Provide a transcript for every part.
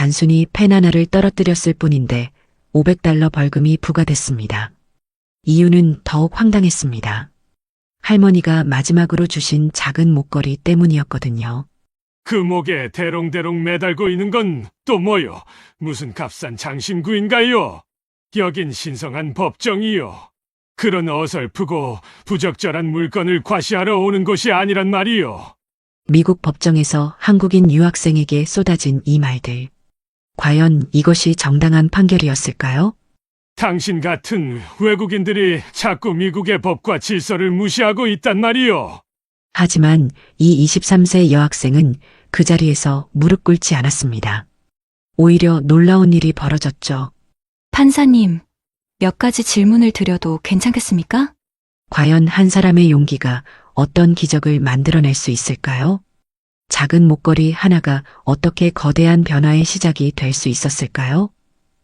단순히 펜 하나를 떨어뜨렸을 뿐인데 $500 벌금이 부과됐습니다. 이유는 더욱 황당했습니다. 할머니가 마지막으로 주신 작은 목걸이 때문이었거든요. 그 목에 대롱대롱 매달고 있는 건 또 뭐요? 무슨 값싼 장신구인가요? 여긴 신성한 법정이요. 그런 어설프고 부적절한 물건을 과시하러 오는 곳이 아니란 말이요. 미국 법정에서 한국인 유학생에게 쏟아진 이 말들. 과연 이것이 정당한 판결이었을까요? 당신 같은 외국인들이 자꾸 미국의 법과 질서를 무시하고 있단 말이요. 하지만 이 23세 여학생은 그 자리에서 무릎 꿇지 않았습니다. 오히려 놀라운 일이 벌어졌죠. 판사님, 몇 가지 질문을 드려도 괜찮겠습니까? 과연 한 사람의 용기가 어떤 기적을 만들어낼 수 있을까요? 작은 목걸이 하나가 어떻게 거대한 변화의 시작이 될 수 있었을까요?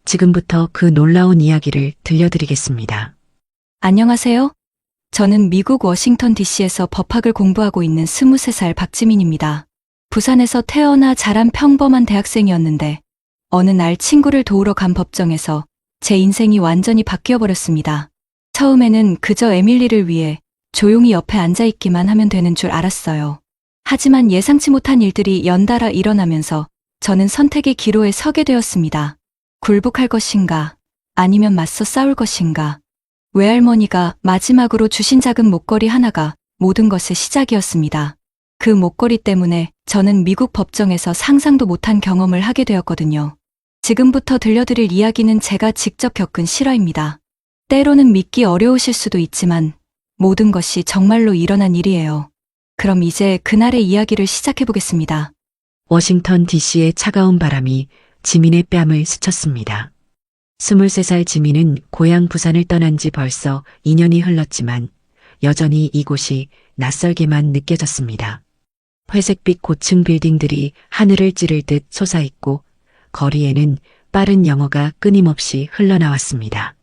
지금부터 그 놀라운 이야기를 들려드리겠습니다. 안녕하세요. 저는 미국 워싱턴 DC에서 법학을 공부하고 있는 23살 박지민입니다. 부산에서 태어나 자란 평범한 대학생이었는데 어느 날 친구를 도우러 간 법정에서 제 인생이 완전히 바뀌어버렸습니다. 처음에는 그저 에밀리를 위해 조용히 옆에 앉아있기만 하면 되는 줄 알았어요. 하지만 예상치 못한 일들이 연달아 일어나면서 저는 선택의 기로에 서게 되었습니다. 굴복할 것인가, 아니면 맞서 싸울 것인가. 외할머니가 마지막으로 주신 작은 목걸이 하나가 모든 것의 시작이었습니다. 그 목걸이 때문에 저는 미국 법정에서 상상도 못한 경험을 하게 되었거든요. 지금부터 들려드릴 이야기는 제가 직접 겪은 실화입니다. 때로는 믿기 어려우실 수도 있지만 모든 것이 정말로 일어난 일이에요. 그럼 이제 그날의 이야기를 시작해보겠습니다. 워싱턴 DC의 차가운 바람이 지민의 뺨을 스쳤습니다. 23살 지민은 고향 부산을 떠난 지 벌써 2년이 흘렀지만 여전히 이곳이 낯설게만 느껴졌습니다. 회색빛 고층 빌딩들이 하늘을 찌를 듯 솟아있고 거리에는 빠른 영어가 끊임없이 흘러나왔습니다.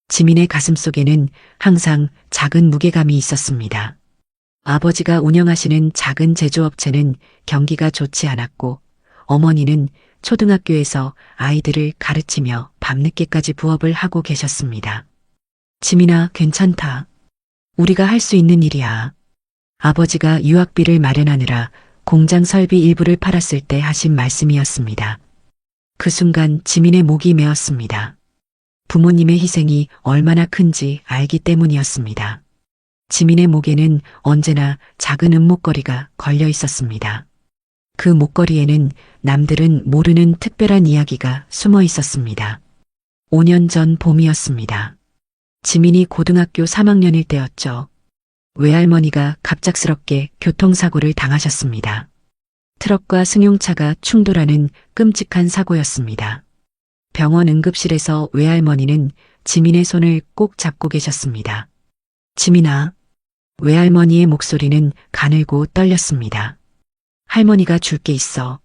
지민의 가슴 속에는 항상 작은 무게감이 있었습니다. 아버지가 운영하시는 작은 제조업체는 경기가 좋지 않았고 어머니는 초등학교에서 아이들을 가르치며 밤늦게까지 부업을 하고 계셨습니다. 지민아, 괜찮다. 우리가 할 수 있는 일이야. 아버지가 유학비를 마련하느라 공장 설비 일부를 팔았을 때 하신 말씀이었습니다. 그 순간 지민의 목이 메었습니다. 부모님의 희생이 얼마나 큰지 알기 때문이었습니다. 지민의 목에는 언제나 작은 은목걸이가 걸려 있었습니다. 그 목걸이에는 남들은 모르는 특별한 이야기가 숨어 있었습니다. 5년 전 봄이었습니다. 지민이 고등학교 3학년일 때였죠. 외할머니가 갑작스럽게 교통사고를 당하셨습니다. 트럭과 승용차가 충돌하는 끔찍한 사고였습니다. 병원 응급실에서 외할머니는 지민의 손을 꼭 잡고 계셨습니다. 지민아. 외할머니의 목소리는 가늘고 떨렸습니다. 할머니가 줄 게 있어.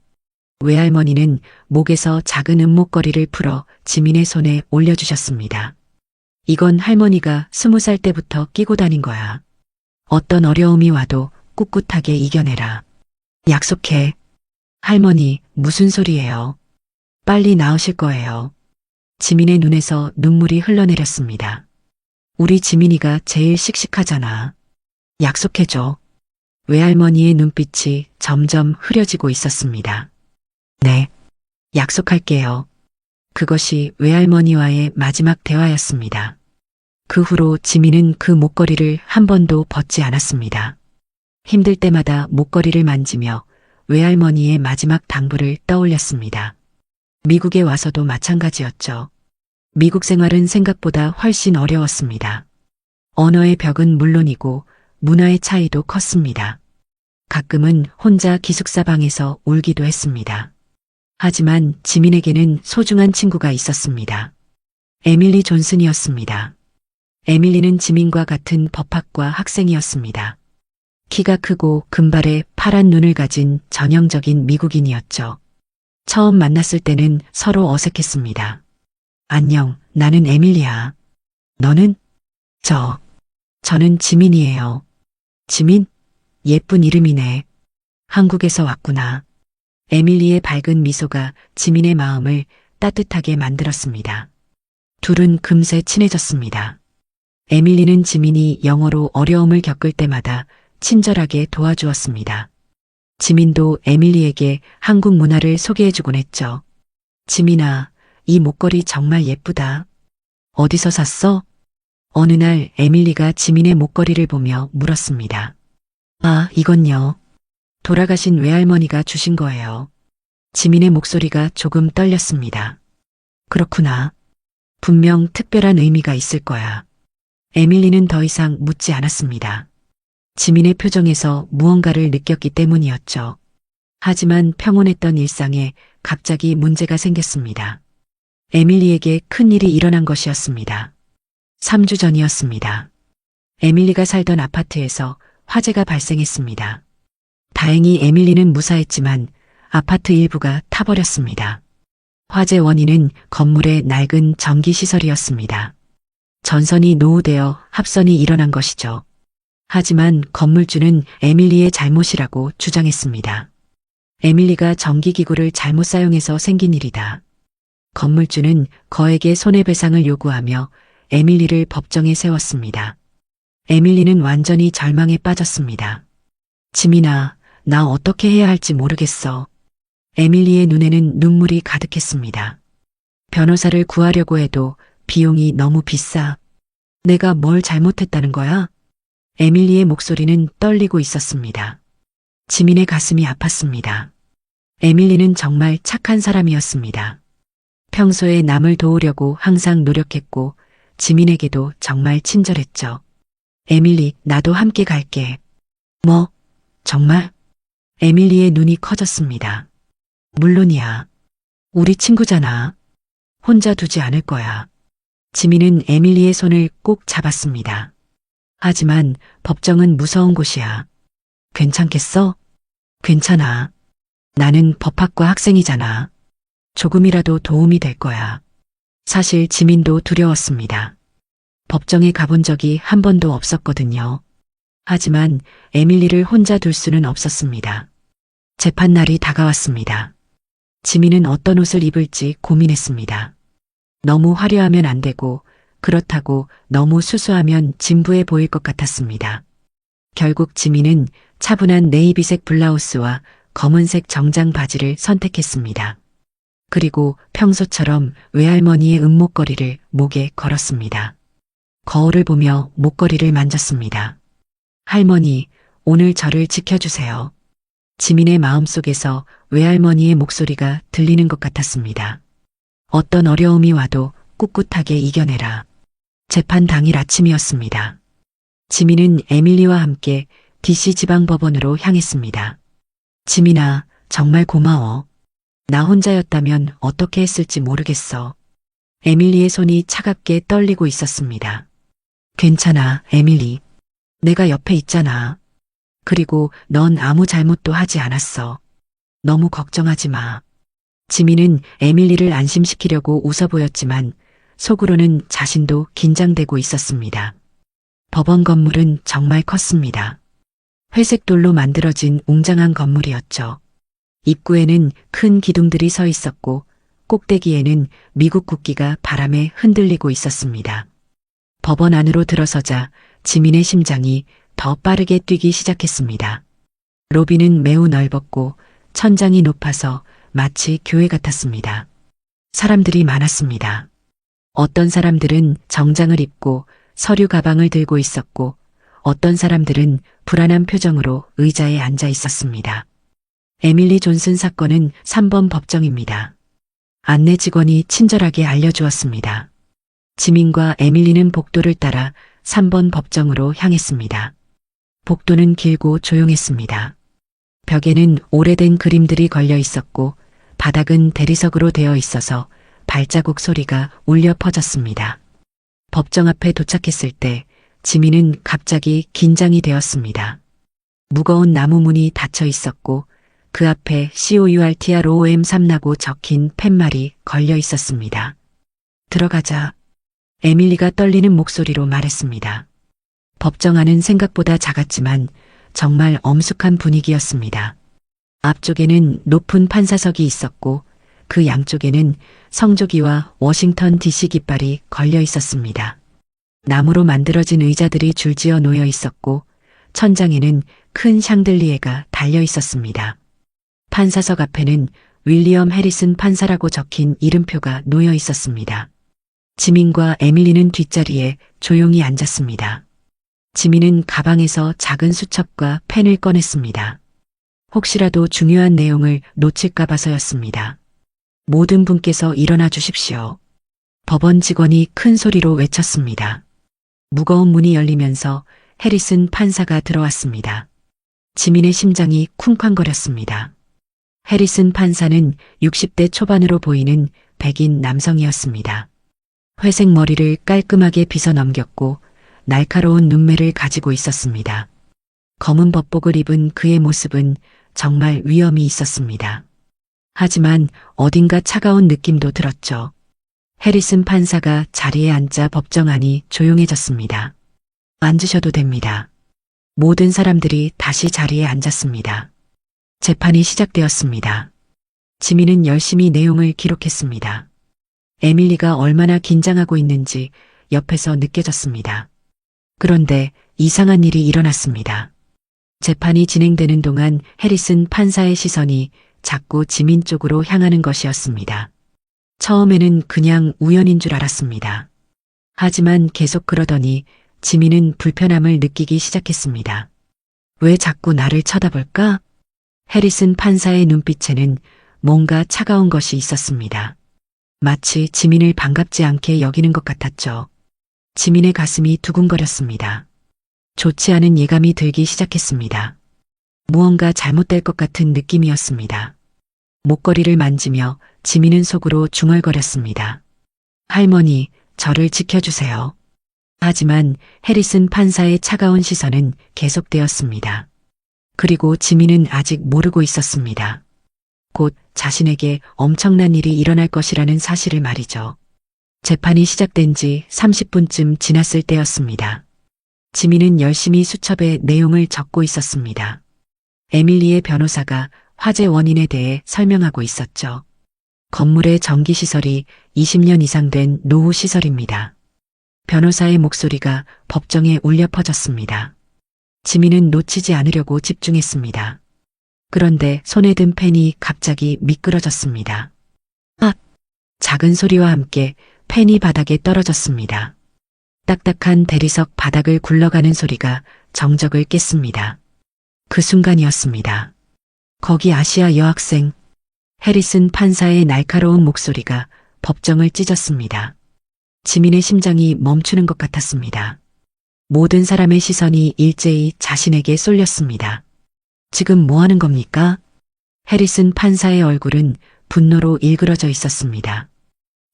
외할머니는 목에서 작은 은목걸이를 풀어 지민의 손에 올려주셨습니다. 이건 할머니가 20살 때부터 끼고 다닌 거야. 어떤 어려움이 와도 꿋꿋하게 이겨내라. 약속해. 할머니, 무슨 소리예요? 빨리 나으실 거예요. 지민의 눈에서 눈물이 흘러내렸습니다. 우리 지민이가 제일 씩씩하잖아. 약속해줘. 외할머니의 눈빛이 점점 흐려지고 있었습니다. 네, 약속할게요. 그것이 외할머니와의 마지막 대화였습니다. 그 후로 지민은 그 목걸이를 한 번도 벗지 않았습니다. 힘들 때마다 목걸이를 만지며 외할머니의 마지막 당부를 떠올렸습니다. 미국에 와서도 마찬가지였죠. 미국 생활은 생각보다 훨씬 어려웠습니다. 언어의 벽은 물론이고 문화의 차이도 컸습니다. 가끔은 혼자 기숙사 방에서 울기도 했습니다. 하지만 지민에게는 소중한 친구가 있었습니다. 에밀리 존슨이었습니다. 에밀리는 지민과 같은 법학과 학생이었습니다. 키가 크고 금발에 파란 눈을 가진 전형적인 미국인이었죠. 처음 만났을 때는 서로 어색했습니다. 안녕, 나는 에밀리야. 너는? 저는 지민이에요. 지민? 예쁜 이름이네. 한국에서 왔구나. 에밀리의 밝은 미소가 지민의 마음을 따뜻하게 만들었습니다. 둘은 금세 친해졌습니다. 에밀리는 지민이 영어로 어려움을 겪을 때마다 친절하게 도와주었습니다. 지민도 에밀리에게 한국 문화를 소개해주곤 했죠. 지민아, 이 목걸이 정말 예쁘다. 어디서 샀어? 어느 날 에밀리가 지민의 목걸이를 보며 물었습니다. 아, 이건요. 돌아가신 외할머니가 주신 거예요. 지민의 목소리가 조금 떨렸습니다. 그렇구나. 분명 특별한 의미가 있을 거야. 에밀리는 더 이상 묻지 않았습니다. 지민의 표정에서 무언가를 느꼈기 때문이었죠. 하지만 평온했던 일상에 갑자기 문제가 생겼습니다. 에밀리에게 큰일이 일어난 것이었습니다. 3주 전이었습니다. 에밀리가 살던 아파트에서 화재가 발생했습니다. 다행히 에밀리는 무사했지만 아파트 일부가 타버렸습니다. 화재 원인은 건물의 낡은 전기시설이었습니다. 전선이 노후되어 합선이 일어난 것이죠. 하지만 건물주는 에밀리의 잘못이라고 주장했습니다. 에밀리가 전기기구를 잘못 사용해서 생긴 일이다. 건물주는 거액의 손해배상을 요구하며 에밀리를 법정에 세웠습니다. 에밀리는 완전히 절망에 빠졌습니다. 지민아, 나 어떻게 해야 할지 모르겠어. 에밀리의 눈에는 눈물이 가득했습니다. 변호사를 구하려고 해도 비용이 너무 비싸. 내가 뭘 잘못했다는 거야? 에밀리의 목소리는 떨리고 있었습니다. 지민의 가슴이 아팠습니다. 에밀리는 정말 착한 사람이었습니다. 평소에 남을 도우려고 항상 노력했고 지민에게도 정말 친절했죠. 에밀리, 나도 함께 갈게. 뭐? 정말? 에밀리의 눈이 커졌습니다. 물론이야. 우리 친구잖아. 혼자 두지 않을 거야. 지민은 에밀리의 손을 꼭 잡았습니다. 하지만 법정은 무서운 곳이야. 괜찮겠어? 괜찮아. 나는 법학과 학생이잖아. 조금이라도 도움이 될 거야. 사실 지민도 두려웠습니다. 법정에 가본 적이 한 번도 없었거든요. 하지만 에밀리를 혼자 둘 수는 없었습니다. 재판날이 다가왔습니다. 지민은 어떤 옷을 입을지 고민했습니다. 너무 화려하면 안 되고 그렇다고 너무 수수하면 진부해 보일 것 같았습니다. 결국 지민은 차분한 네이비색 블라우스와 검은색 정장 바지를 선택했습니다. 그리고 평소처럼 외할머니의 은목걸이를 목에 걸었습니다. 거울을 보며 목걸이를 만졌습니다. 할머니, 오늘 저를 지켜주세요. 지민의 마음속에서 외할머니의 목소리가 들리는 것 같았습니다. 어떤 어려움이 와도 꿋꿋하게 이겨내라. 재판 당일 아침이었습니다. 지민은 에밀리와 함께 DC 지방법원으로 향했습니다. 지민아, 정말 고마워. 나 혼자였다면 어떻게 했을지 모르겠어. 에밀리의 손이 차갑게 떨리고 있었습니다. 괜찮아, 에밀리. 내가 옆에 있잖아. 그리고 넌 아무 잘못도 하지 않았어. 너무 걱정하지 마. 지민은 에밀리를 안심시키려고 웃어 보였지만 속으로는 자신도 긴장되고 있었습니다. 법원 건물은 정말 컸습니다. 회색 돌로 만들어진 웅장한 건물이었죠. 입구에는 큰 기둥들이 서 있었고 꼭대기에는 미국 국기가 바람에 흔들리고 있었습니다. 법원 안으로 들어서자 지민의 심장이 더 빠르게 뛰기 시작했습니다. 로비는 매우 넓었고 천장이 높아서 마치 교회 같았습니다. 사람들이 많았습니다. 어떤 사람들은 정장을 입고 서류 가방을 들고 있었고 어떤 사람들은 불안한 표정으로 의자에 앉아 있었습니다. 에밀리 존슨 사건은 3번 법정입니다. 안내 직원이 친절하게 알려주었습니다. 지민과 에밀리는 복도를 따라 3번 법정으로 향했습니다. 복도는 길고 조용했습니다. 벽에는 오래된 그림들이 걸려 있었고 바닥은 대리석으로 되어 있어서 발자국 소리가 울려 퍼졌습니다. 법정 앞에 도착했을 때 지민은 갑자기 긴장이 되었습니다. 무거운 나무 문이 닫혀 있었고 그 앞에 COURTROOM3라고 적힌 팻말이 걸려 있었습니다. 들어가자. 에밀리가 떨리는 목소리로 말했습니다. 법정 안은 생각보다 작았지만 정말 엄숙한 분위기였습니다. 앞쪽에는 높은 판사석이 있었고 그 양쪽에는 성조기와 워싱턴 DC 깃발이 걸려 있었습니다. 나무로 만들어진 의자들이 줄지어 놓여 있었고 천장에는 큰 샹들리에가 달려 있었습니다. 판사석 앞에는 윌리엄 해리슨 판사라고 적힌 이름표가 놓여 있었습니다. 지민과 에밀리는 뒷자리에 조용히 앉았습니다. 지민은 가방에서 작은 수첩과 펜을 꺼냈습니다. 혹시라도 중요한 내용을 놓칠까 봐서였습니다. 모든 분께서 일어나 주십시오. 법원 직원이 큰 소리로 외쳤습니다. 무거운 문이 열리면서 해리슨 판사가 들어왔습니다. 지민의 심장이 쿵쾅거렸습니다. 해리슨 판사는 60대 초반으로 보이는 백인 남성이었습니다. 회색 머리를 깔끔하게 빗어 넘겼고 날카로운 눈매를 가지고 있었습니다. 검은 법복을 입은 그의 모습은 정말 위엄이 있었습니다. 하지만 어딘가 차가운 느낌도 들었죠. 해리슨 판사가 자리에 앉자 법정안이 조용해졌습니다. 앉으셔도 됩니다. 모든 사람들이 다시 자리에 앉았습니다. 재판이 시작되었습니다. 지민은 열심히 내용을 기록했습니다. 에밀리가 얼마나 긴장하고 있는지 옆에서 느껴졌습니다. 그런데 이상한 일이 일어났습니다. 재판이 진행되는 동안 해리슨 판사의 시선이 자꾸 지민 쪽으로 향하는 것이었습니다. 처음에는 그냥 우연인 줄 알았습니다. 하지만 계속 그러더니 지민은 불편함을 느끼기 시작했습니다. 왜 자꾸 나를 쳐다볼까? 해리슨 판사의 눈빛에는 뭔가 차가운 것이 있었습니다. 마치 지민을 반갑지 않게 여기는 것 같았죠. 지민의 가슴이 두근거렸습니다. 좋지 않은 예감이 들기 시작했습니다. 무언가 잘못될 것 같은 느낌이었습니다. 목걸이를 만지며 지민은 속으로 중얼거렸습니다. 할머니, 저를 지켜주세요. 하지만 해리슨 판사의 차가운 시선은 계속되었습니다. 그리고 지민은 아직 모르고 있었습니다. 곧 자신에게 엄청난 일이 일어날 것이라는 사실을 말이죠. 재판이 시작된 지 30분쯤 지났을 때였습니다. 지민은 열심히 수첩에 내용을 적고 있었습니다. 에밀리의 변호사가 화재 원인에 대해 설명하고 있었죠. 건물의 전기시설이 20년 이상 된 노후시설입니다. 변호사의 목소리가 법정에 울려 퍼졌습니다. 지민은 놓치지 않으려고 집중했습니다. 그런데 손에 든 펜이 갑자기 미끄러졌습니다. 아! 작은 소리와 함께 펜이 바닥에 떨어졌습니다. 딱딱한 대리석 바닥을 굴러가는 소리가 정적을 깼습니다. 그 순간이었습니다. 거기 아시아 여학생 해리슨 판사의 날카로운 목소리가 법정을 찢었습니다. 지민의 심장이 멈추는 것 같았습니다. 모든 사람의 시선이 일제히 자신에게 쏠렸습니다. 지금 뭐 하는 겁니까? 해리슨 판사의 얼굴은 분노로 일그러져 있었습니다.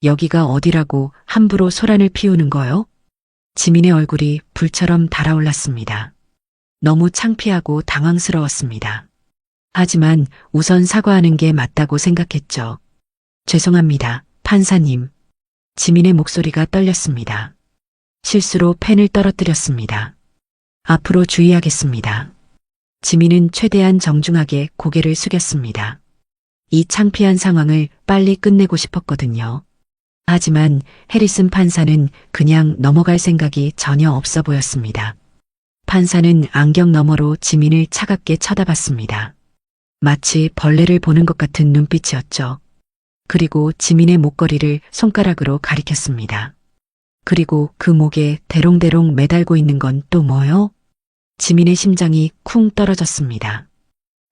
여기가 어디라고 함부로 소란을 피우는 거요? 지민의 얼굴이 불처럼 달아올랐습니다. 너무 창피하고 당황스러웠습니다. 하지만 우선 사과하는 게 맞다고 생각했죠. 죄송합니다, 판사님. 지민의 목소리가 떨렸습니다. 실수로 펜을 떨어뜨렸습니다. 앞으로 주의하겠습니다. 지민은 최대한 정중하게 고개를 숙였습니다. 이 창피한 상황을 빨리 끝내고 싶었거든요. 하지만 해리슨 판사는 그냥 넘어갈 생각이 전혀 없어 보였습니다. 판사는 안경 너머로 지민을 차갑게 쳐다봤습니다. 마치 벌레를 보는 것 같은 눈빛이었죠. 그리고 지민의 목걸이를 손가락으로 가리켰습니다. 그리고 그 목에 대롱대롱 매달고 있는 건 또 뭐요? 지민의 심장이 쿵 떨어졌습니다.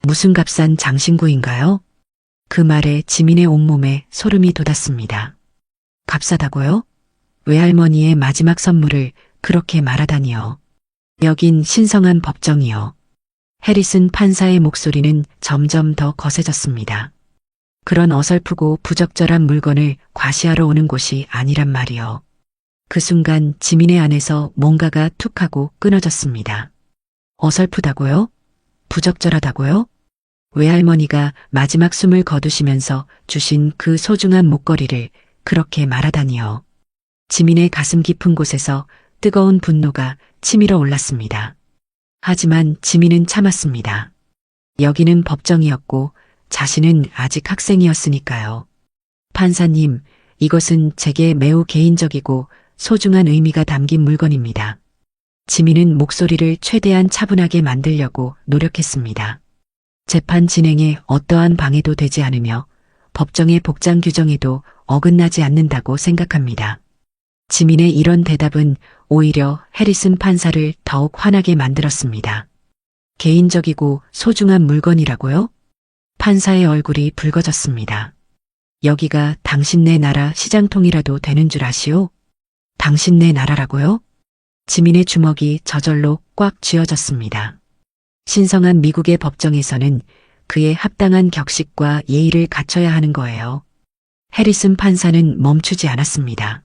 무슨 값싼 장신구인가요? 그 말에 지민의 온몸에 소름이 돋았습니다. 값싸다고요? 외할머니의 마지막 선물을 그렇게 말하다니요. 여긴 신성한 법정이요. 해리슨 판사의 목소리는 점점 더 거세졌습니다. 그런 어설프고 부적절한 물건을 과시하러 오는 곳이 아니란 말이요. 그 순간 지민의 안에서 뭔가가 툭 하고 끊어졌습니다. 어설프다고요? 부적절하다고요? 외할머니가 마지막 숨을 거두시면서 주신 그 소중한 목걸이를 그렇게 말하다니요. 지민의 가슴 깊은 곳에서 뜨거운 분노가 치밀어 올랐습니다. 하지만 지민은 참았습니다. 여기는 법정이었고 자신은 아직 학생이었으니까요. 판사님, 이것은 제게 매우 개인적이고 소중한 의미가 담긴 물건입니다. 지민은 목소리를 최대한 차분하게 만들려고 노력했습니다. 재판 진행에 어떠한 방해도 되지 않으며 법정의 복장 규정에도 어긋나지 않는다고 생각합니다. 지민의 이런 대답은 오히려 해리슨 판사를 더욱 화나게 만들었습니다. 개인적이고 소중한 물건이라고요? 판사의 얼굴이 붉어졌습니다. 여기가 당신네 나라 시장통이라도 되는 줄 아시오? 당신네 나라라고요? 지민의 주먹이 저절로 꽉 쥐어졌습니다. 신성한 미국의 법정에서는 그의 합당한 격식과 예의를 갖춰야 하는 거예요. 해리슨 판사는 멈추지 않았습니다.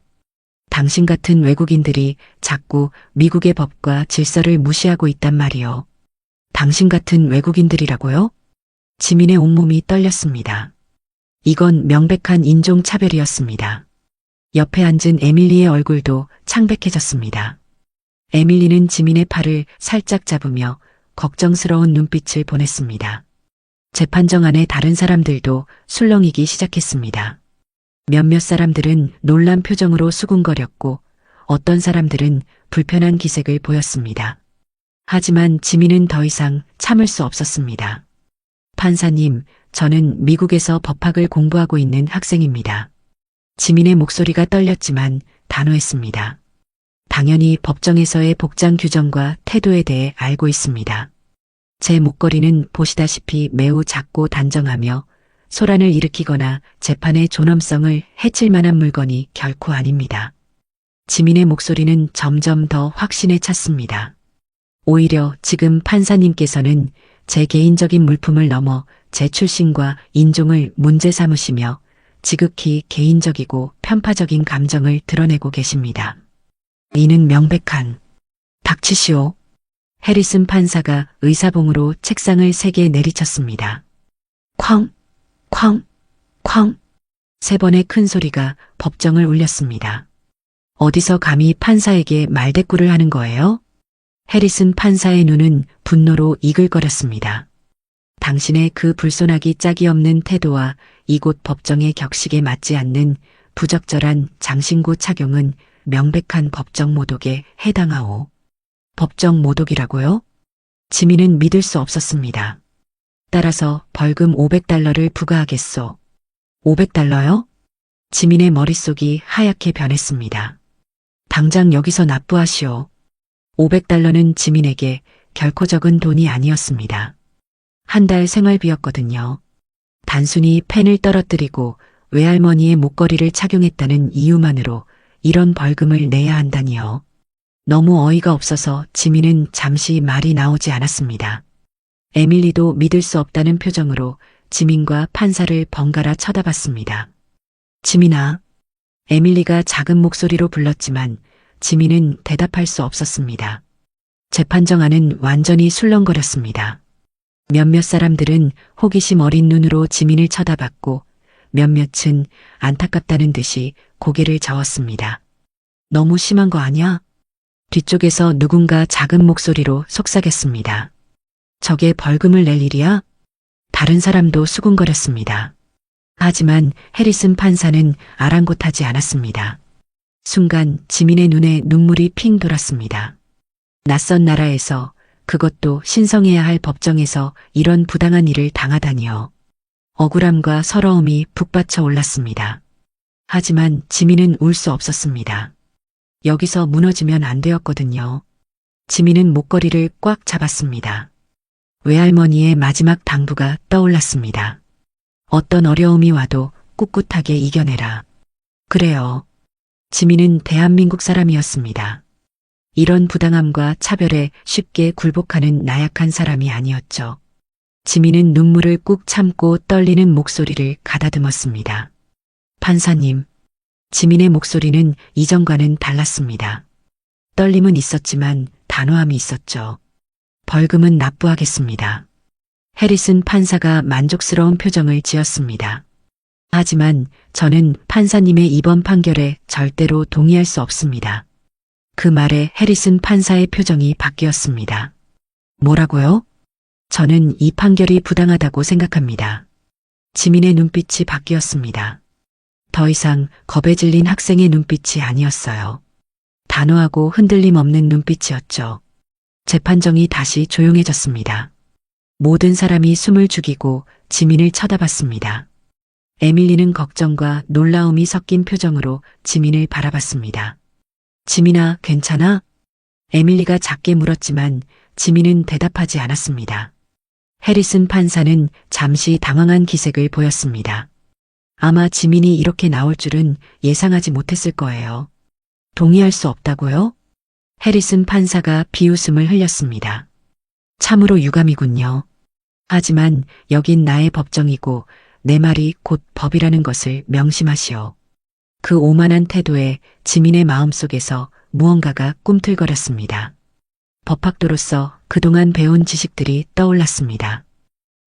당신 같은 외국인들이 자꾸 미국의 법과 질서를 무시하고 있단 말이요. 당신 같은 외국인들이라고요? 지민의 온몸이 떨렸습니다. 이건 명백한 인종차별이었습니다. 옆에 앉은 에밀리의 얼굴도 창백해졌습니다. 에밀리는 지민의 팔을 살짝 잡으며 걱정스러운 눈빛을 보냈습니다. 재판정 안의 다른 사람들도 술렁이기 시작했습니다. 몇몇 사람들은 놀란 표정으로 수군거렸고 어떤 사람들은 불편한 기색을 보였습니다. 하지만 지민은 더 이상 참을 수 없었습니다. 판사님, 저는 미국에서 법학을 공부하고 있는 학생입니다. 지민의 목소리가 떨렸지만 단호했습니다. 당연히 법정에서의 복장 규정과 태도에 대해 알고 있습니다. 제 목걸이는 보시다시피 매우 작고 단정하며 소란을 일으키거나 재판의 존엄성을 해칠 만한 물건이 결코 아닙니다. 지민의 목소리는 점점 더 확신에 찼습니다. 오히려 지금 판사님께서는 제 개인적인 물품을 넘어 제 출신과 인종을 문제 삼으시며 지극히 개인적이고 편파적인 감정을 드러내고 계십니다. 이는 명백한 닥치시오. 해리슨 판사가 의사봉으로 책상을 3개 내리쳤습니다. 쾅, 쾅, 쾅. 3번의 큰 소리가 법정을 울렸습니다. 어디서 감히 판사에게 말대꾸를 하는 거예요? 해리슨 판사의 눈은 분노로 이글거렸습니다. 당신의 그 불손하기 짝이 없는 태도와 이곳 법정의 격식에 맞지 않는 부적절한 장신구 착용은 명백한 법정 모독에 해당하오. 법정 모독이라고요? 지민은 믿을 수 없었습니다. 따라서 벌금 $500를 부과하겠소. $500요? 지민의 머릿속이 하얗게 변했습니다. 당장 여기서 납부하시오. $500는 지민에게 결코 적은 돈이 아니었습니다. 한 달 생활비였거든요. 단순히 펜을 떨어뜨리고 외할머니의 목걸이를 착용했다는 이유만으로 이런 벌금을 내야 한다니요. 너무 어이가 없어서 지민은 잠시 말이 나오지 않았습니다. 에밀리도 믿을 수 없다는 표정으로 지민과 판사를 번갈아 쳐다봤습니다. 지민아. 에밀리가 작은 목소리로 불렀지만 지민은 대답할 수 없었습니다. 재판정 안은 완전히 술렁거렸습니다. 몇몇 사람들은 호기심 어린 눈으로 지민을 쳐다봤고 몇몇은 안타깝다는 듯이 고개를 저었습니다. 너무 심한 거 아니야? 뒤쪽에서 누군가 작은 목소리로 속삭였습니다. 저게 벌금을 낼 일이야? 다른 사람도 수군거렸습니다. 하지만 해리슨 판사는 아랑곳하지 않았습니다. 순간 지민의 눈에 눈물이 핑 돌았습니다. 낯선 나라에서, 그것도 신성해야 할 법정에서 이런 부당한 일을 당하다니요. 억울함과 서러움이 북받쳐 올랐습니다. 하지만 지민은 울 수 없었습니다. 여기서 무너지면 안 되었거든요. 지민은 목걸이를 꽉 잡았습니다. 외할머니의 마지막 당부가 떠올랐습니다. 어떤 어려움이 와도 꿋꿋하게 이겨내라. 그래요. 지민은 대한민국 사람이었습니다. 이런 부당함과 차별에 쉽게 굴복하는 나약한 사람이 아니었죠. 지민은 눈물을 꾹 참고 떨리는 목소리를 가다듬었습니다. 판사님. 지민의 목소리는 이전과는 달랐습니다. 떨림은 있었지만 단호함이 있었죠. 벌금은 납부하겠습니다. 해리슨 판사가 만족스러운 표정을 지었습니다. 하지만 저는 판사님의 이번 판결에 절대로 동의할 수 없습니다. 그 말에 해리슨 판사의 표정이 바뀌었습니다. 뭐라고요? 저는 이 판결이 부당하다고 생각합니다. 지민의 눈빛이 바뀌었습니다. 더 이상 겁에 질린 학생의 눈빛이 아니었어요. 단호하고 흔들림 없는 눈빛이었죠. 재판정이 다시 조용해졌습니다. 모든 사람이 숨을 죽이고 지민을 쳐다봤습니다. 에밀리는 걱정과 놀라움이 섞인 표정으로 지민을 바라봤습니다. 지민아, 괜찮아? 에밀리가 작게 물었지만 지민은 대답하지 않았습니다. 해리슨 판사는 잠시 당황한 기색을 보였습니다. 아마 지민이 이렇게 나올 줄은 예상하지 못했을 거예요. 동의할 수 없다고요? 해리슨 판사가 비웃음을 흘렸습니다. 참으로 유감이군요. 하지만 여긴 나의 법정이고 내 말이 곧 법이라는 것을 명심하시오. 그 오만한 태도에 지민의 마음속에서 무언가가 꿈틀거렸습니다. 법학도로서 그동안 배운 지식들이 떠올랐습니다.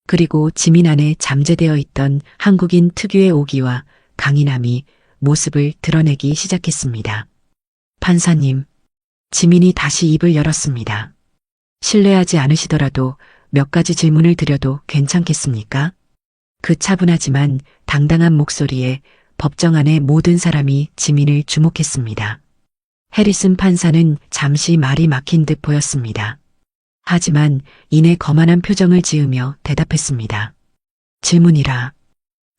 그리고 지민 안에 잠재되어 있던 한국인 특유의 오기와 강인함이 모습을 드러내기 시작했습니다. 판사님, 지민이 다시 입을 열었습니다. 신뢰하지 않으시더라도 몇 가지 질문을 드려도 괜찮겠습니까? 그 차분하지만 당당한 목소리에 법정 안의 모든 사람이 지민을 주목했습니다. 해리슨 판사는 잠시 말이 막힌 듯 보였습니다. 하지만 이내 거만한 표정을 지으며 대답했습니다. 질문이라.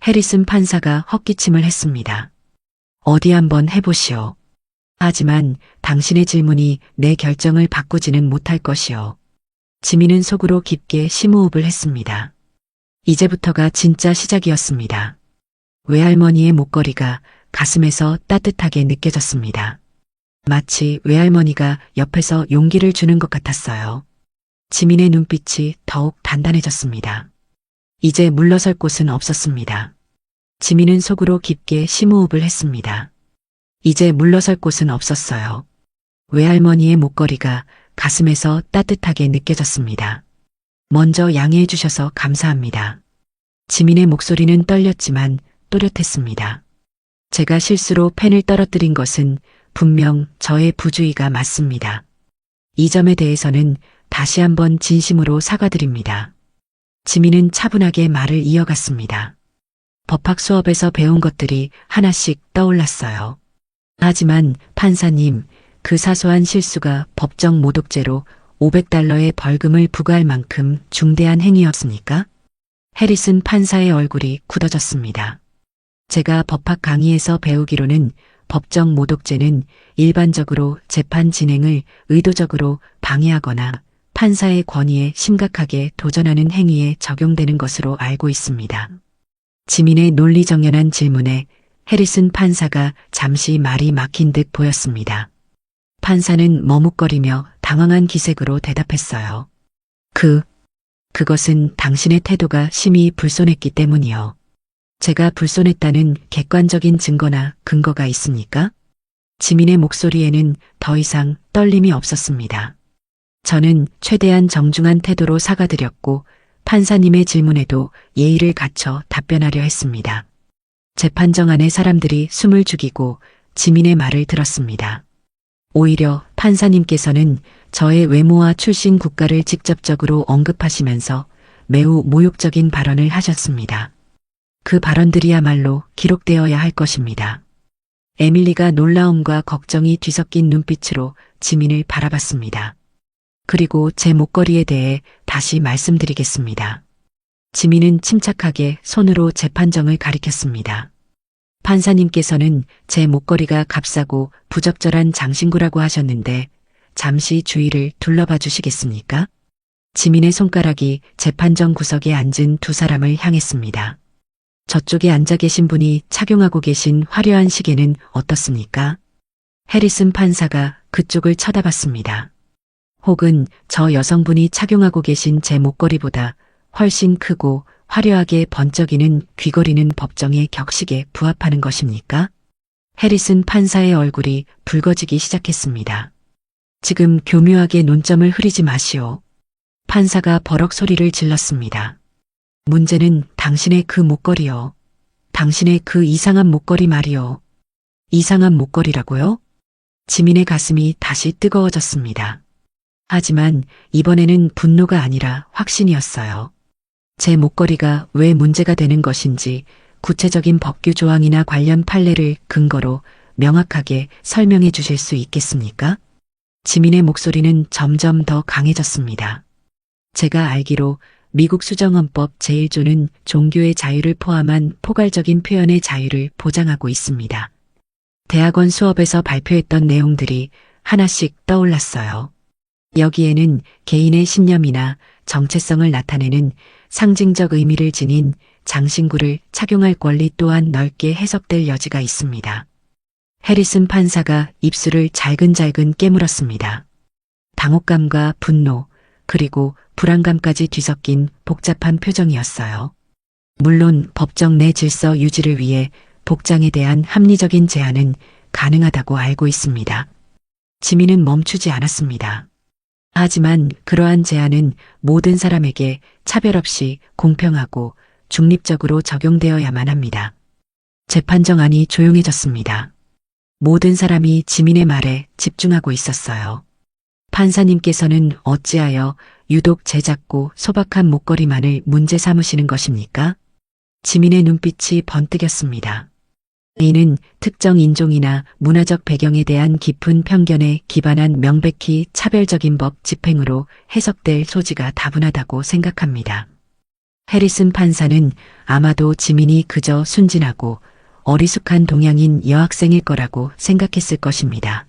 해리슨 판사가 헛기침을 했습니다. 어디 한번 해보시오. 하지만 당신의 질문이 내 결정을 바꾸지는 못할 것이오. 지민은 속으로 깊게 심호흡을 했습니다. 이제부터가 진짜 시작이었습니다. 외할머니의 목걸이가 가슴에서 따뜻하게 느껴졌습니다. 마치 외할머니가 옆에서 용기를 주는 것 같았어요. 지민의 눈빛이 더욱 단단해졌습니다. 이제 물러설 곳은 없었습니다. 지민은 속으로 깊게 심호흡을 했습니다. 이제 물러설 곳은 없었어요. 외할머니의 목걸이가 가슴에서 따뜻하게 느껴졌습니다. 먼저 양해해 주셔서 감사합니다. 지민의 목소리는 떨렸지만 또렷했습니다. 제가 실수로 펜을 떨어뜨린 것은 분명 저의 부주의가 맞습니다. 이 점에 대해서는 다시 한번 진심으로 사과드립니다. 지민은 차분하게 말을 이어갔습니다. 법학 수업에서 배운 것들이 하나씩 떠올랐어요. 하지만 판사님, 그 사소한 실수가 법정 모독죄로 500달러의 벌금을 부과할 만큼 중대한 행위였습니까? 해리슨 판사의 얼굴이 굳어졌습니다. 제가 법학 강의에서 배우기로는 법정 모독죄는 일반적으로 재판 진행을 의도적으로 방해하거나 판사의 권위에 심각하게 도전하는 행위에 적용되는 것으로 알고 있습니다. 지민의 논리정연한 질문에 해리슨 판사가 잠시 말이 막힌 듯 보였습니다. 판사는 머뭇거리며 당황한 기색으로 대답했어요. 그것은 당신의 태도가 심히 불손했기 때문이요. 제가 불손했다는 객관적인 증거나 근거가 있습니까? 지민의 목소리에는 더 이상 떨림이 없었습니다. 저는 최대한 정중한 태도로 사과드렸고 판사님의 질문에도 예의를 갖춰 답변하려 했습니다. 재판정 안의 사람들이 숨을 죽이고 지민의 말을 들었습니다. 오히려 판사님께서는 저의 외모와 출신 국가를 직접적으로 언급하시면서 매우 모욕적인 발언을 하셨습니다. 그 발언들이야말로 기록되어야 할 것입니다. 에밀리가 놀라움과 걱정이 뒤섞인 눈빛으로 지민을 바라봤습니다. 그리고 제 목걸이에 대해 다시 말씀드리겠습니다. 지민은 침착하게 손으로 재판정을 가리켰습니다. 판사님께서는 제 목걸이가 값싸고 부적절한 장신구라고 하셨는데 잠시 주위를 둘러봐 주시겠습니까? 지민의 손가락이 재판정 구석에 앉은 두 사람을 향했습니다. 저쪽에 앉아 계신 분이 착용하고 계신 화려한 시계는 어떻습니까? 해리슨 판사가 그쪽을 쳐다봤습니다. 혹은 저 여성분이 착용하고 계신 제 목걸이보다 훨씬 크고 화려하게 번쩍이는 귀걸이는 법정의 격식에 부합하는 것입니까? 해리슨 판사의 얼굴이 붉어지기 시작했습니다. 지금 교묘하게 논점을 흐리지 마시오. 판사가 버럭 소리를 질렀습니다. 문제는 당신의 그 목걸이요. 당신의 그 이상한 목걸이 말이요. 이상한 목걸이라고요? 지민의 가슴이 다시 뜨거워졌습니다. 하지만 이번에는 분노가 아니라 확신이었어요. 제 목걸이가 왜 문제가 되는 것인지 구체적인 법규 조항이나 관련 판례를 근거로 명확하게 설명해 주실 수 있겠습니까? 지민의 목소리는 점점 더 강해졌습니다. 제가 알기로 미국 수정헌법 제1조는 종교의 자유를 포함한 포괄적인 표현의 자유를 보장하고 있습니다. 대학원 수업에서 발표했던 내용들이 하나씩 떠올랐어요. 여기에는 개인의 신념이나 정체성을 나타내는 상징적 의미를 지닌 장신구를 착용할 권리 또한 넓게 해석될 여지가 있습니다. 해리슨 판사가 입술을 잘근잘근 깨물었습니다. 당혹감과 분노, 그리고 불안감까지 뒤섞인 복잡한 표정이었어요. 물론 법정 내 질서 유지를 위해 복장에 대한 합리적인 제한은 가능하다고 알고 있습니다. 지민은 멈추지 않았습니다. 하지만 그러한 제한은 모든 사람에게 차별 없이 공평하고 중립적으로 적용되어야만 합니다. 재판정안이 조용해졌습니다. 모든 사람이 지민의 말에 집중하고 있었어요. 판사님께서는 어찌하여 유독 제 작고 소박한 목걸이만을 문제 삼으시는 것입니까? 지민의 눈빛이 번뜩였습니다. 이는 특정 인종이나 문화적 배경에 대한 깊은 편견에 기반한 명백히 차별적인 법 집행으로 해석될 소지가 다분하다고 생각합니다. 해리슨 판사는 아마도 지민이 그저 순진하고 어리숙한 동양인 여학생일 거라고 생각했을 것입니다.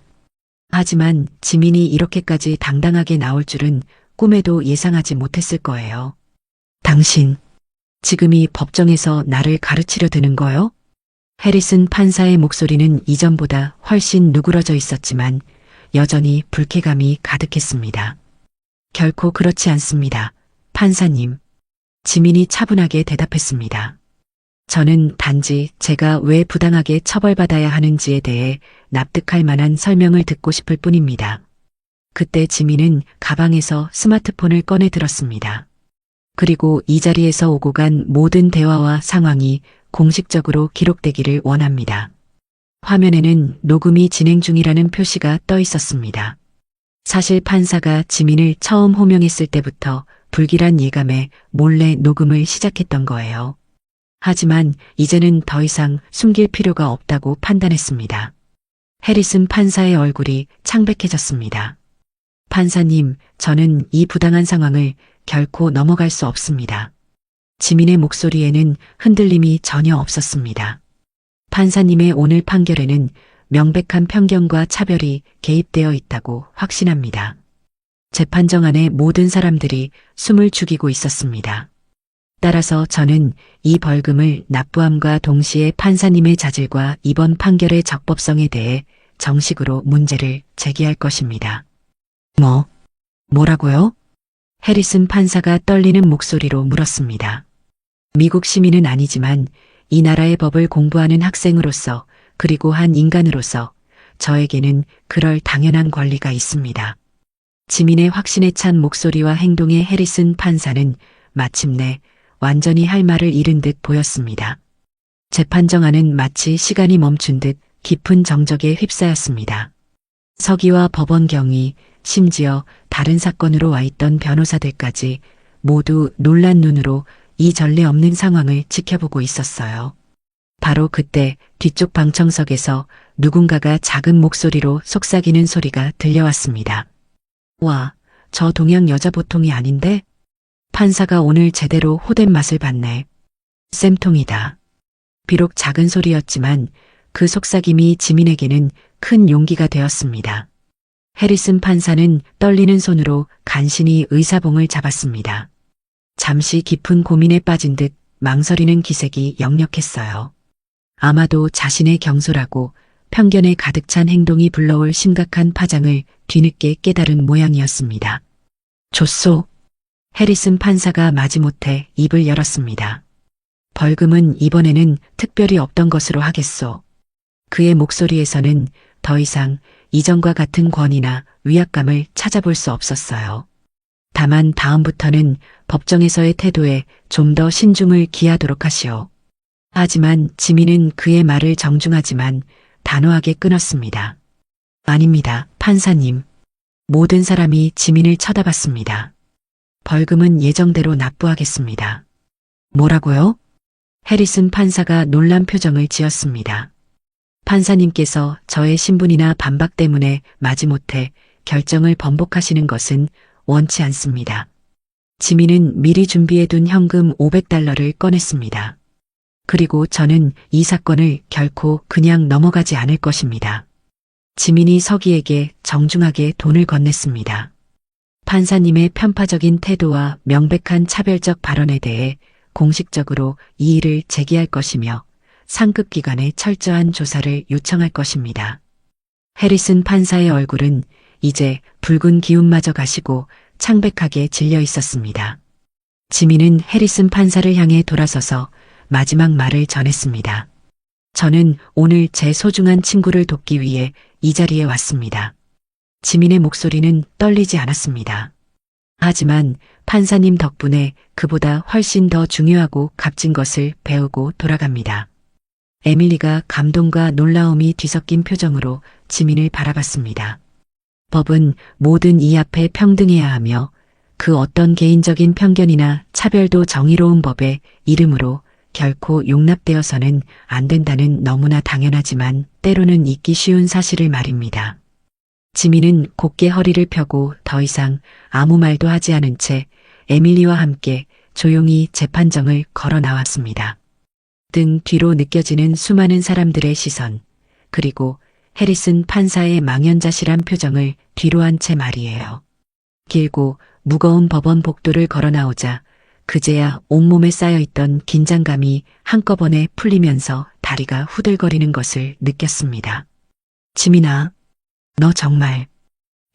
하지만 지민이 이렇게까지 당당하게 나올 줄은 꿈에도 예상하지 못했을 거예요. 당신, 지금이 법정에서 나를 가르치려 드는 거요? 해리슨 판사의 목소리는 이전보다 훨씬 누그러져 있었지만 여전히 불쾌감이 가득했습니다. 결코 그렇지 않습니다. 판사님. 지민이 차분하게 대답했습니다. 저는 단지 제가 왜 부당하게 처벌받아야 하는지에 대해 납득할 만한 설명을 듣고 싶을 뿐입니다. 그때 지민은 가방에서 스마트폰을 꺼내 들었습니다. 그리고 이 자리에서 오고 간 모든 대화와 상황이 공식적으로 기록되기를 원합니다. 화면에는 녹음이 진행 중이라는 표시가 떠 있었습니다. 사실 판사가 지민을 처음 호명했을 때부터 불길한 예감에 몰래 녹음을 시작했던 거예요. 하지만 이제는 더 이상 숨길 필요가 없다고 판단했습니다. 해리슨 판사의 얼굴이 창백해졌습니다. 판사님, 저는 이 부당한 상황을 결코 넘어갈 수 없습니다. 지민의 목소리에는 흔들림이 전혀 없었습니다. 판사님의 오늘 판결에는 명백한 편견과 차별이 개입되어 있다고 확신합니다. 재판정 안의 모든 사람들이 숨을 죽이고 있었습니다. 따라서 저는 이 벌금을 납부함과 동시에 판사님의 자질과 이번 판결의 적법성에 대해 정식으로 문제를 제기할 것입니다. 뭐라고요? 해리슨 판사가 떨리는 목소리로 물었습니다. 미국 시민은 아니지만 이 나라의 법을 공부하는 학생으로서 그리고 한 인간으로서 저에게는 그럴 당연한 권리가 있습니다. 지민의 확신에 찬 목소리와 행동의 해리슨 판사는 마침내 완전히 할 말을 잃은 듯 보였습니다. 재판정안은 마치 시간이 멈춘 듯 깊은 정적에 휩싸였습니다. 서기와 법원 경위, 심지어 다른 사건으로 와 있던 변호사들까지 모두 놀란 눈으로 이 전례 없는 상황을 지켜보고 있었어요. 바로 그때 뒤쪽 방청석에서 누군가가 작은 목소리로 속삭이는 소리가 들려왔습니다. 와, 저 동양 여자 보통이 아닌데? 판사가 오늘 제대로 호된 맛을 봤네. 쌤통이다. 비록 작은 소리였지만 그 속삭임이 지민에게는 큰 용기가 되었습니다. 해리슨 판사는 떨리는 손으로 간신히 의사봉을 잡았습니다. 잠시 깊은 고민에 빠진 듯 망설이는 기색이 역력했어요. 아마도 자신의 경솔하고 편견에 가득 찬 행동이 불러올 심각한 파장을 뒤늦게 깨달은 모양이었습니다. 좋소. 해리슨 판사가 마지못해 입을 열었습니다. 벌금은 이번에는 특별히 없던 것으로 하겠소. 그의 목소리에서는 더 이상 이전과 같은 권위나 위압감을 찾아볼 수 없었어요. 다만 다음부터는 법정에서의 태도에 좀 더 신중을 기하도록 하시오. 하지만 지민은 그의 말을 정중하지만 단호하게 끊었습니다. 아닙니다, 판사님. 모든 사람이 지민을 쳐다봤습니다. 벌금은 예정대로 납부하겠습니다. 뭐라고요? 해리슨 판사가 놀란 표정을 지었습니다. 판사님께서 저의 신분이나 반박 때문에 마지못해 결정을 번복하시는 것은 원치 않습니다. 지민은 미리 준비해둔 현금 500달러를 꺼냈습니다. 그리고 저는 이 사건을 결코 그냥 넘어가지 않을 것입니다. 지민이 서기에게 정중하게 돈을 건넸습니다. 판사님의 편파적인 태도와 명백한 차별적 발언에 대해 공식적으로 이의를 제기할 것이며 상급 기관에 철저한 조사를 요청할 것입니다. 해리슨 판사의 얼굴은 이제 붉은 기운마저 가시고 창백하게 질려 있었습니다. 지민은 해리슨 판사를 향해 돌아서서 마지막 말을 전했습니다. 저는 오늘 제 소중한 친구를 돕기 위해 이 자리에 왔습니다. 지민의 목소리는 떨리지 않았습니다. 하지만 판사님 덕분에 그보다 훨씬 더 중요하고 값진 것을 배우고 돌아갑니다. 에밀리가 감동과 놀라움이 뒤섞인 표정으로 지민을 바라봤습니다. 법은 모든 이 앞에 평등해야 하며 그 어떤 개인적인 편견이나 차별도 정의로운 법의 이름으로 결코 용납되어서는 안 된다는 너무나 당연하지만 때로는 잊기 쉬운 사실을 말입니다. 지민은 곧게 허리를 펴고 더 이상 아무 말도 하지 않은 채 에밀리와 함께 조용히 재판정을 걸어 나왔습니다. 등 뒤로 느껴지는 수많은 사람들의 시선, 그리고 해리슨 판사의 망연자실한 표정을 뒤로 한 채 말이에요. 길고 무거운 법원 복도를 걸어 나오자 그제야 온몸에 쌓여있던 긴장감이 한꺼번에 풀리면서 다리가 후들거리는 것을 느꼈습니다. 지민아, 너 정말.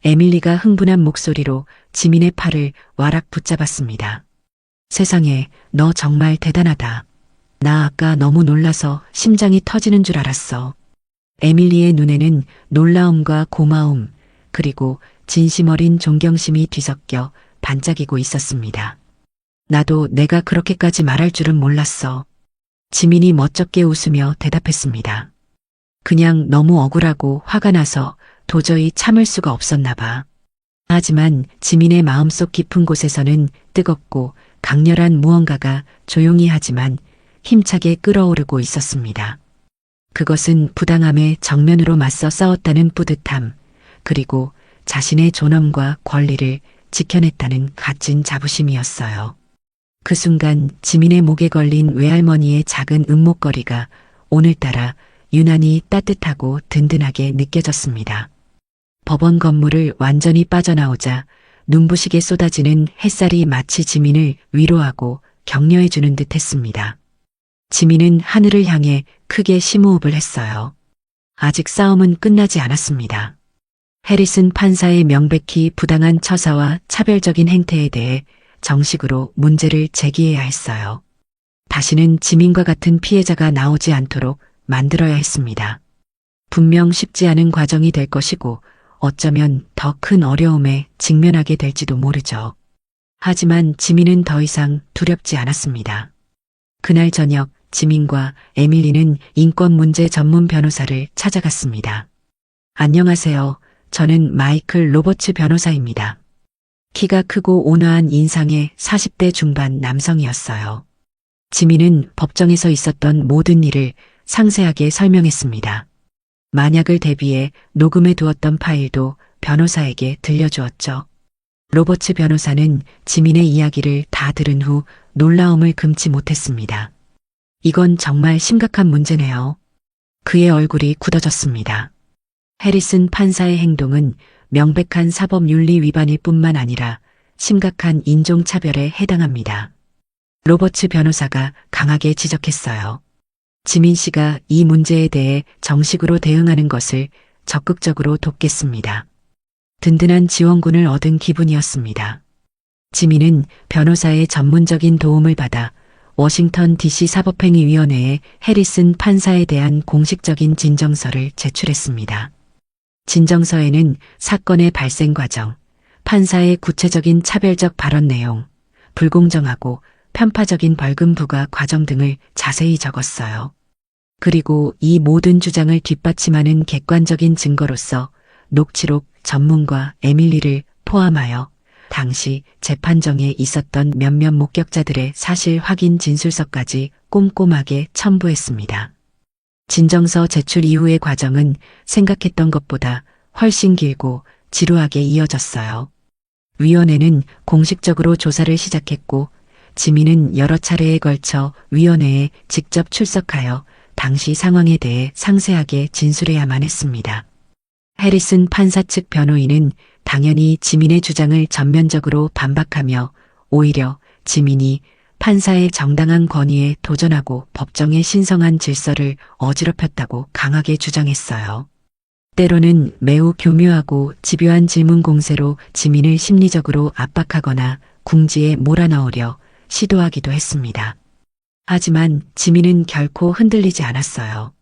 에밀리가 흥분한 목소리로 지민의 팔을 와락 붙잡았습니다. 세상에, 너 정말 대단하다. 나 아까 너무 놀라서 심장이 터지는 줄 알았어. 에밀리의 눈에는 놀라움과 고마움, 그리고 진심 어린 존경심이 뒤섞여 반짝이고 있었습니다. 나도 내가 그렇게까지 말할 줄은 몰랐어. 지민이 멋쩍게 웃으며 대답했습니다. 그냥 너무 억울하고 화가 나서 도저히 참을 수가 없었나 봐. 하지만 지민의 마음속 깊은 곳에서는 뜨겁고 강렬한 무언가가 조용히 하지만 힘차게 끓어오르고 있었습니다. 그것은 부당함에 정면으로 맞서 싸웠다는 뿌듯함, 그리고 자신의 존엄과 권리를 지켜냈다는 값진 자부심이었어요. 그 순간 지민의 목에 걸린 외할머니의 작은 은목걸이가 오늘따라 유난히 따뜻하고 든든하게 느껴졌습니다. 법원 건물을 완전히 빠져나오자 눈부시게 쏟아지는 햇살이 마치 지민을 위로하고 격려해주는 듯 했습니다. 지민은 하늘을 향해 크게 심호흡을 했어요. 아직 싸움은 끝나지 않았습니다. 해리슨 판사의 명백히 부당한 처사와 차별적인 행태에 대해 정식으로 문제를 제기해야 했어요. 다시는 지민과 같은 피해자가 나오지 않도록 만들어야 했습니다. 분명 쉽지 않은 과정이 될 것이고 어쩌면 더 큰 어려움에 직면하게 될지도 모르죠. 하지만 지민은 더 이상 두렵지 않았습니다. 그날 저녁 지민과 에밀리는 인권 문제 전문 변호사를 찾아갔습니다. 안녕하세요. 저는 마이클 로버츠 변호사입니다. 키가 크고 온화한 인상의 40대 중반 남성이었어요. 지민은 법정에서 있었던 모든 일을 상세하게 설명했습니다. 만약을 대비해 녹음해 두었던 파일도 변호사에게 들려주었죠. 로버츠 변호사는 지민의 이야기를 다 들은 후 놀라움을 금치 못했습니다. 이건 정말 심각한 문제네요. 그의 얼굴이 굳어졌습니다. 해리슨 판사의 행동은 명백한 사법윤리 위반일 뿐만 아니라 심각한 인종차별에 해당합니다. 로버츠 변호사가 강하게 지적했어요. 지민 씨가 이 문제에 대해 정식으로 대응하는 것을 적극적으로 돕겠습니다. 든든한 지원군을 얻은 기분이었습니다. 지민은 변호사의 전문적인 도움을 받아 워싱턴 DC 사법행위위원회에 해리슨 판사에 대한 공식적인 진정서를 제출했습니다. 진정서에는 사건의 발생 과정, 판사의 구체적인 차별적 발언 내용, 불공정하고 편파적인 벌금 부과 과정 등을 자세히 적었어요. 그리고 이 모든 주장을 뒷받침하는 객관적인 증거로서 녹취록 전문가 에밀리를 포함하여 당시 재판정에 있었던 몇몇 목격자들의 사실 확인 진술서까지 꼼꼼하게 첨부했습니다. 진정서 제출 이후의 과정은 생각했던 것보다 훨씬 길고 지루하게 이어졌어요. 위원회는 공식적으로 조사를 시작했고 지민은 여러 차례에 걸쳐 위원회에 직접 출석하여 당시 상황에 대해 상세하게 진술해야만 했습니다. 해리슨 판사 측 변호인은 당연히 지민의 주장을 전면적으로 반박하며 오히려 지민이 판사의 정당한 권위에 도전하고 법정의 신성한 질서를 어지럽혔다고 강하게 주장했어요. 때로는 매우 교묘하고 집요한 질문 공세로 지민을 심리적으로 압박하거나 궁지에 몰아넣으려 시도하기도 했습니다. 하지만 지민은 결코 흔들리지 않았어요.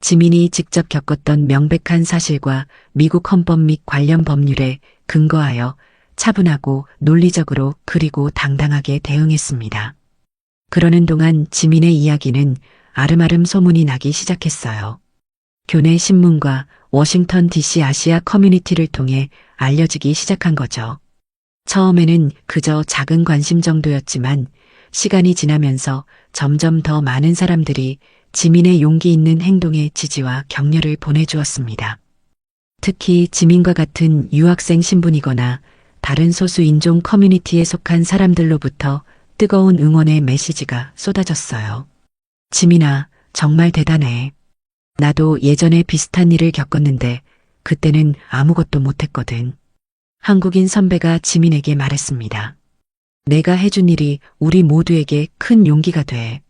지민이 직접 겪었던 명백한 사실과 미국 헌법 및 관련 법률에 근거하여 차분하고 논리적으로 그리고 당당하게 대응했습니다. 그러는 동안 지민의 이야기는 아름아름 소문이 나기 시작했어요. 교내 신문과 워싱턴 DC 아시아 커뮤니티를 통해 알려지기 시작한 거죠. 처음에는 그저 작은 관심 정도였지만 시간이 지나면서 점점 더 많은 사람들이 지민의 용기 있는 행동에 지지와 격려를 보내주었습니다. 특히 지민과 같은 유학생 신분이거나 다른 소수 인종 커뮤니티에 속한 사람들로부터 뜨거운 응원의 메시지가 쏟아졌어요. 지민아, 정말 대단해. 나도 예전에 비슷한 일을 겪었는데 그때는 아무것도 못했거든. 한국인 선배가 지민에게 말했습니다. 내가 해준 일이 우리 모두에게 큰 용기가 돼.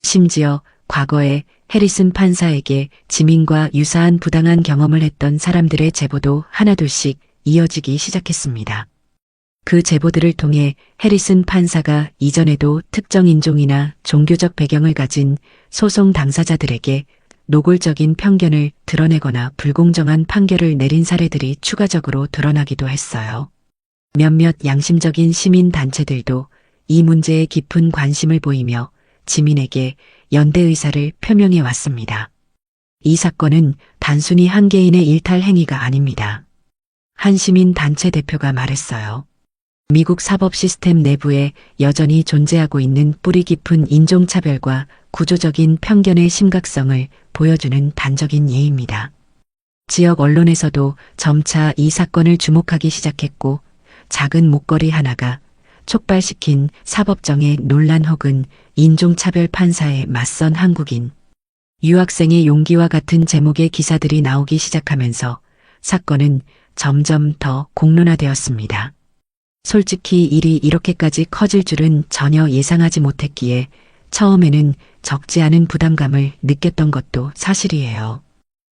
심지어 과거에 해리슨 판사에게 지민과 유사한 부당한 경험을 했던 사람들의 제보도 하나둘씩 이어지기 시작했습니다. 그 제보들을 통해 해리슨 판사가 이전에도 특정 인종이나 종교적 배경을 가진 소송 당사자들에게 노골적인 편견을 드러내거나 불공정한 판결을 내린 사례들이 추가적으로 드러나기도 했어요. 몇몇 양심적인 시민 단체들도 이 문제에 깊은 관심을 보이며 지민에게 연대 의사를 표명해 왔습니다. 이 사건은 단순히 한 개인의 일탈 행위가 아닙니다. 한 시민 단체 대표가 말했어요. 미국 사법 시스템 내부에 여전히 존재하고 있는 뿌리 깊은 인종차별과 구조적인 편견의 심각성을 보여주는 단적인 예입니다. 지역 언론에서도 점차 이 사건을 주목하기 시작했고 작은 목걸이 하나가 촉발시킨 사법정의 논란 혹은 인종차별 판사에 맞선 한국인, 유학생의 용기와 같은 제목의 기사들이 나오기 시작하면서 사건은 점점 더 공론화되었습니다. 솔직히 일이 이렇게까지 커질 줄은 전혀 예상하지 못했기에 처음에는 적지 않은 부담감을 느꼈던 것도 사실이에요.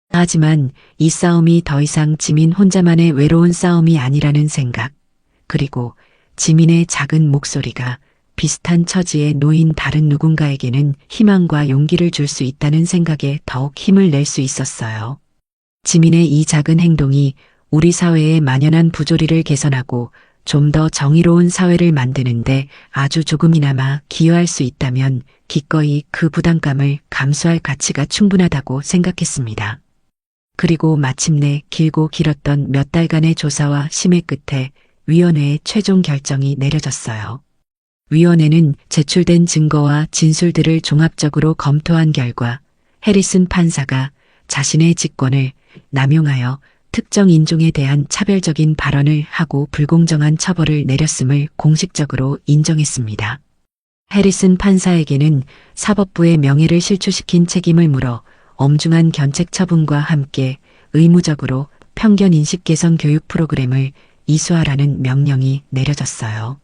하지만 이 싸움이 더 이상 지민 혼자만의 외로운 싸움이 아니라는 생각, 그리고 지민의 작은 목소리가 비슷한 처지에 놓인 다른 누군가에게는 희망과 용기를 줄 수 있다는 생각에 더욱 힘을 낼 수 있었어요. 지민의 이 작은 행동이 우리 사회의 만연한 부조리를 개선하고 좀 더 정의로운 사회를 만드는데 아주 조금이나마 기여할 수 있다면 기꺼이 그 부담감을 감수할 가치가 충분하다고 생각했습니다. 그리고 마침내 길고 길었던 몇 달간의 조사와 심의 끝에 위원회의 최종 결정이 내려졌어요. 위원회는 제출된 증거와 진술들을 종합적으로 검토한 결과 해리슨 판사가 자신의 직권을 남용하여 특정 인종에 대한 차별적인 발언을 하고 불공정한 처벌을 내렸음을 공식적으로 인정했습니다. 해리슨 판사에게는 사법부의 명예를 실추시킨 책임을 물어 엄중한 견책 처분과 함께 의무적으로 편견 인식 개선 교육 프로그램을 이수하라는 명령이 내려졌어요.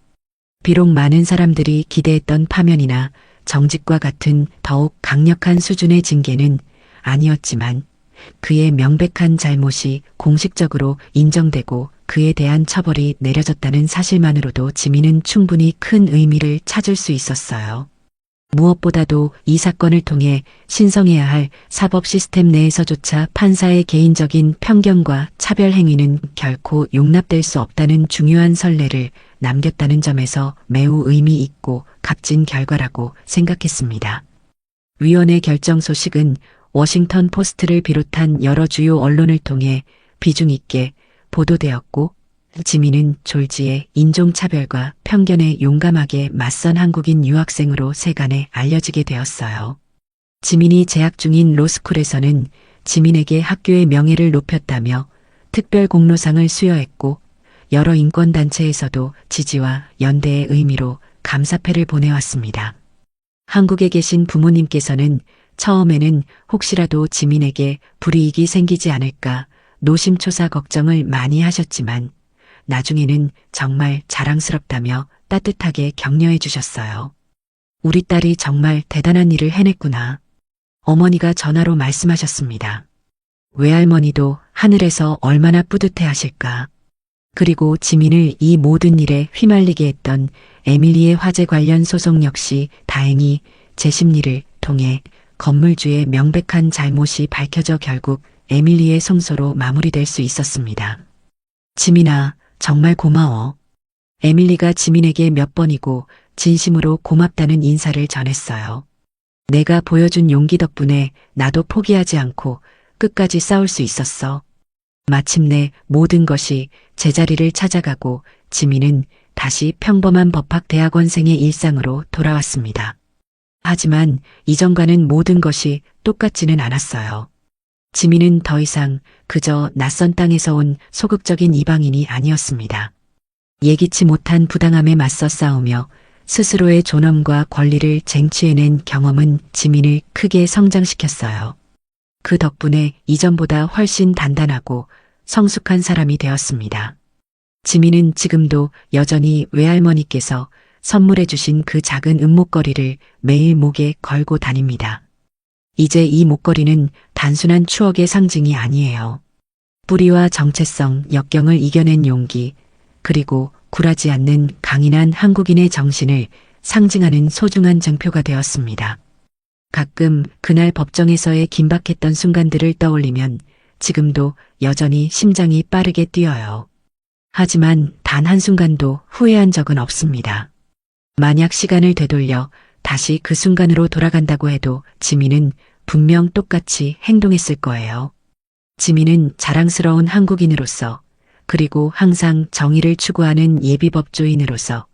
비록 많은 사람들이 기대했던 파면이나 정직과 같은 더욱 강력한 수준의 징계는 아니었지만 그의 명백한 잘못이 공식적으로 인정되고 그에 대한 처벌이 내려졌다는 사실만으로도 지민은 충분히 큰 의미를 찾을 수 있었어요. 무엇보다도 이 사건을 통해 신성해야 할 사법 시스템 내에서조차 판사의 개인적인 편견과 차별 행위는 결코 용납될 수 없다는 중요한 선례를 남겼다는 점에서 매우 의미 있고 값진 결과라고 생각했습니다. 위원회 결정 소식은 워싱턴 포스트를 비롯한 여러 주요 언론을 통해 비중 있게 보도되었고 지민은 졸지에 인종차별과 편견에 용감하게 맞선 한국인 유학생으로 세간에 알려지게 되었어요. 지민이 재학 중인 로스쿨에서는 지민에게 학교의 명예를 높였다며 특별 공로상을 수여했고 여러 인권단체에서도 지지와 연대의 의미로 감사패를 보내왔습니다. 한국에 계신 부모님께서는 처음에는 혹시라도 지민에게 불이익이 생기지 않을까 노심초사 걱정을 많이 하셨지만 나중에는 정말 자랑스럽다며 따뜻하게 격려해 주셨어요. 우리 딸이 정말 대단한 일을 해냈구나. 어머니가 전화로 말씀하셨습니다. 외할머니도 하늘에서 얼마나 뿌듯해 하실까. 그리고 지민을 이 모든 일에 휘말리게 했던 에밀리의 화재 관련 소송 역시 다행히 재심리를 통해 건물주의 명백한 잘못이 밝혀져 결국 에밀리의 승소로 마무리될 수 있었습니다. 지민아, 정말 고마워. 에밀리가 지민에게 몇 번이고 진심으로 고맙다는 인사를 전했어요. 내가 보여준 용기 덕분에 나도 포기하지 않고 끝까지 싸울 수 있었어. 마침내 모든 것이 제자리를 찾아가고 지민은 다시 평범한 법학대학원생의 일상으로 돌아왔습니다. 하지만 이전과는 모든 것이 똑같지는 않았어요. 지민은 더 이상 그저 낯선 땅에서 온 소극적인 이방인이 아니었습니다. 예기치 못한 부당함에 맞서 싸우며 스스로의 존엄과 권리를 쟁취해낸 경험은 지민을 크게 성장시켰어요. 그 덕분에 이전보다 훨씬 단단하고 성숙한 사람이 되었습니다. 지민은 지금도 여전히 외할머니께서 선물해 주신 그 작은 은목걸이를 매일 목에 걸고 다닙니다. 이제 이 목걸이는 단순한 추억의 상징이 아니에요. 뿌리와 정체성, 역경을 이겨낸 용기, 그리고 굴하지 않는 강인한 한국인의 정신을 상징하는 소중한 증표가 되었습니다. 가끔 그날 법정에서의 긴박했던 순간들을 떠올리면 지금도 여전히 심장이 빠르게 뛰어요. 하지만 단 한순간도 후회한 적은 없습니다. 만약 시간을 되돌려 다시 그 순간으로 돌아간다고 해도 지민은 분명 똑같이 행동했을 거예요. 지민은 자랑스러운 한국인으로서 그리고 항상 정의를 추구하는 예비법조인으로서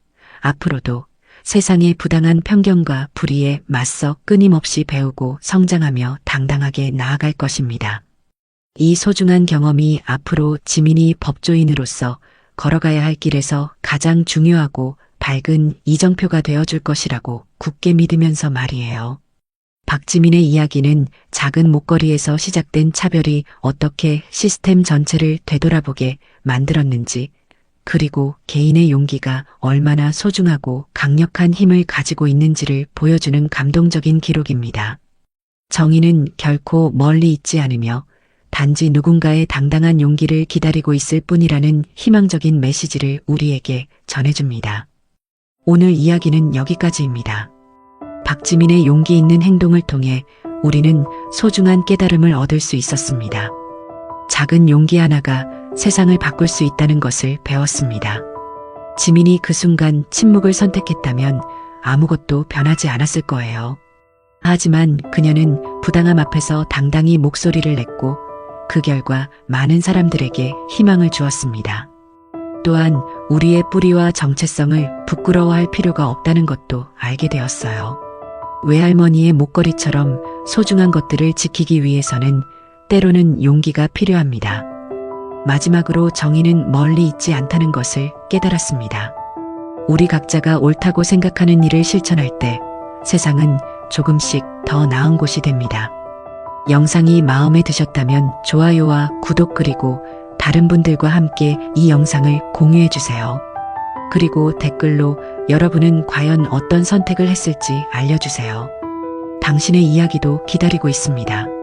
앞으로도 세상의 부당한 편견과 불의에 맞서 끊임없이 배우고 성장하며 당당하게 나아갈 것입니다. 이 소중한 경험이 앞으로 지민이 법조인으로서 걸어가야 할 길에서 가장 중요하고 밝은 이정표가 되어줄 것이라고 굳게 믿으면서 말이에요. 박지민의 이야기는 작은 목걸이에서 시작된 차별이 어떻게 시스템 전체를 되돌아보게 만들었는지, 그리고 개인의 용기가 얼마나 소중하고 강력한 힘을 가지고 있는지를 보여주는 감동적인 기록입니다. 정의는 결코 멀리 있지 않으며 단지 누군가의 당당한 용기를 기다리고 있을 뿐이라는 희망적인 메시지를 우리에게 전해줍니다. 오늘 이야기는 여기까지입니다. 박지민의 용기 있는 행동을 통해 우리는 소중한 깨달음을 얻을 수 있었습니다. 작은 용기 하나가 세상을 바꿀 수 있다는 것을 배웠습니다. 지민이 그 순간 침묵을 선택했다면 아무것도 변하지 않았을 거예요. 하지만 그녀는 부당함 앞에서 당당히 목소리를 냈고 그 결과 많은 사람들에게 희망을 주었습니다. 또한 우리의 뿌리와 정체성을 부끄러워할 필요가 없다는 것도 알게 되었어요. 외할머니의 목걸이처럼 소중한 것들을 지키기 위해서는 때로는 용기가 필요합니다. 마지막으로 정의는 멀리 있지 않다는 것을 깨달았습니다. 우리 각자가 옳다고 생각하는 일을 실천할 때 세상은 조금씩 더 나은 곳이 됩니다. 영상이 마음에 드셨다면 좋아요와 구독 그리고 다른 분들과 함께 이 영상을 공유해 주세요. 그리고 댓글로 여러분은 과연 어떤 선택을 했을지 알려주세요. 당신의 이야기도 기다리고 있습니다.